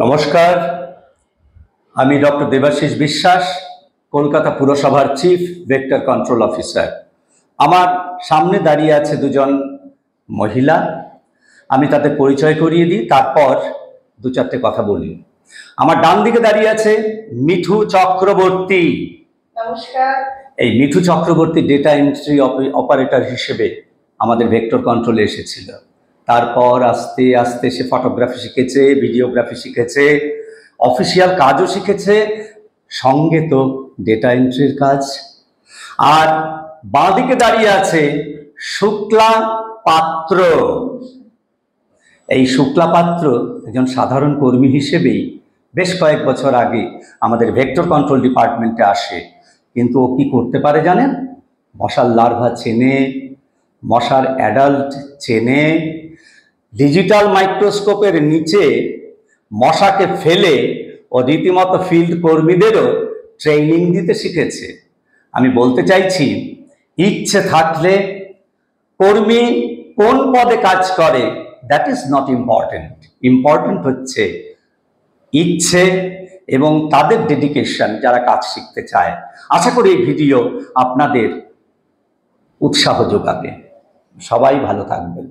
নমস্কার, আমি ডক্টর দেবাশিস বিশ্বাস, কলকাতা পুরসভার চিফ ভেক্টর কন্ট্রোল অফিসার। আমার সামনে দাঁড়িয়ে আছে দুজন মহিলা। আমি তাদের পরিচয় করিয়ে দিই, তারপর দু চারটে কথা বলি। আমার ডান দিকে দাঁড়িয়ে আছে মিঠু চক্রবর্তী। নমস্কার। এই Mithu Chakraborty data entry operator হিসেবে আমাদের ভেক্টর কন্ট্রোলে এসেছিল। তারপর আস্তে আস্তে সে ফটোগ্রাফি শিখেছে, ভিডিওগ্রাফি শিখেছে, অফিসিয়াল কাজও শিখেছে, সঙ্গে তো ডেটা এন্ট্রির কাজ। আর বাঁদিকে দাঁড়িয়ে আছে শুক্লা পাত্র। এই শুক্লা পাত্র একজন সাধারণ কর্মী হিসেবেই বেশ কয়েক বছর আগে আমাদের ভেক্টর কন্ট্রোল ডিপার্টমেন্টে আসে। কিন্তু ও কি করতে পারে জানেন? মশার লার্ভা চেনে, মশার অ্যাডাল্ট চেনে, ডিজিটাল মাইক্রোস্কোপের নিচে মশাকে ফেলে ও রীতিমতো ফিল্ড কর্মীদেরও ট্রেনিং দিতে শিখেছে। আমি বলতে চাইছি, ইচ্ছে থাকলে কর্মী কোন পদে কাজ করে that is not important. Important হচ্ছে ইচ্ছে এবং তাদের ডেডিকেশন যারা কাজ শিখতে চায়। আশা করি এই ভিডিও আপনাদের উৎসাহ যোগাবে। সবাই ভালো থাকবেন।